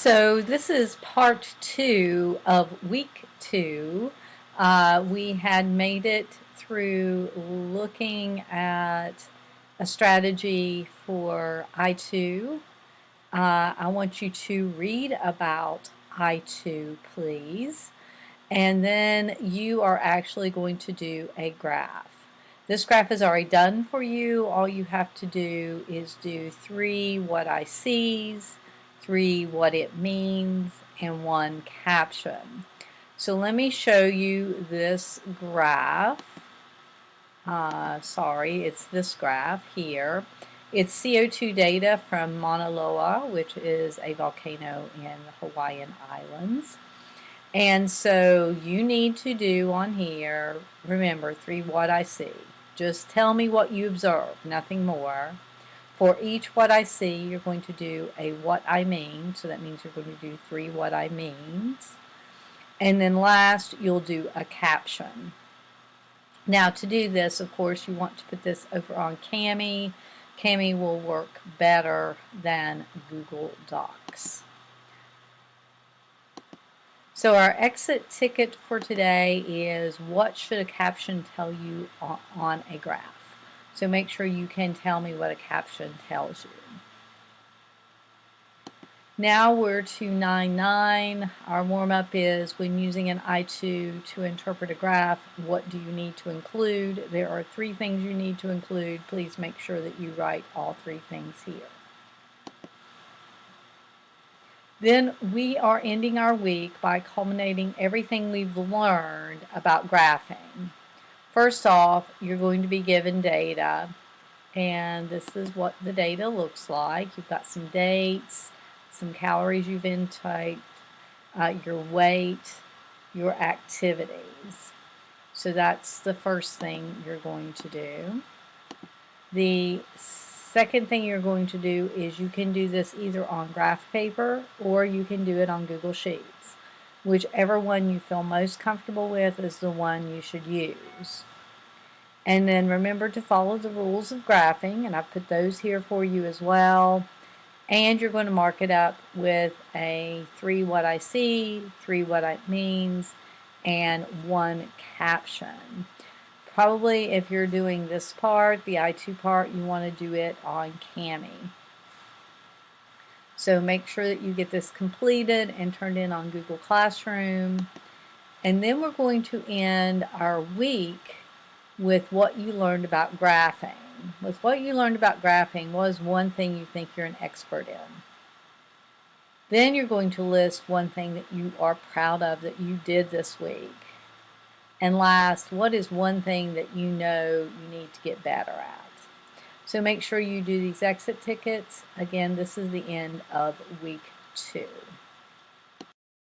So this is part 2 of week 2. We had made it through looking at a strategy for I2. I want you to read about I2, please. And then you are actually going to do a graph. This graph is already done for you. All you have to do is do 3 what I sees, 3 what it means, and 1 caption. So let me show you this graph. It's this graph here. It's CO2 data from Mauna Loa, which is a volcano in the Hawaiian Islands. And so you need to do on here, remember, 3 what I see. Just tell me what you observe, nothing more. For each what I see, you're going to do a what I mean. So that means you're going to do 3 what I means. And then last, you'll do a caption. Now to do this, of course, you want to put this over on Kami. Kami will work better than Google Docs. So our exit ticket for today is what should a caption tell you on a graph? So make sure you can tell me what a caption tells you. Now we're to 9.9. Our warm-up is when using an I2 to interpret a graph, what do you need to include? There are 3 things you need to include. Please make sure that you write all 3 things here. Then we are ending our week by culminating everything we've learned about graphing. First off, you're going to be given data, and this is what the data looks like. You've got some dates, some calories you've intaked, your weight, your activities. So that's the first thing you're going to do. The second thing you're going to do is you can do this either on graph paper or you can do it on Google Sheets. Whichever one you feel most comfortable with is the one you should use. And then remember to follow the rules of graphing, and I've put those here for you as well. And you're going to mark it up with a 3 what I see, 3 what it means, and 1 caption. Probably if you're doing this part, the I2 part, you want to do it on Kami. So make sure that you get this completed and turned in on Google Classroom. And then we're going to end our week with what you learned about graphing. With what you learned about graphing, what is one thing you think you're an expert in? Then you're going to list one thing that you are proud of that you did this week. And last, what is one thing that you know you need to get better at? So make sure you do these exit tickets. Again, this is the end of week 2.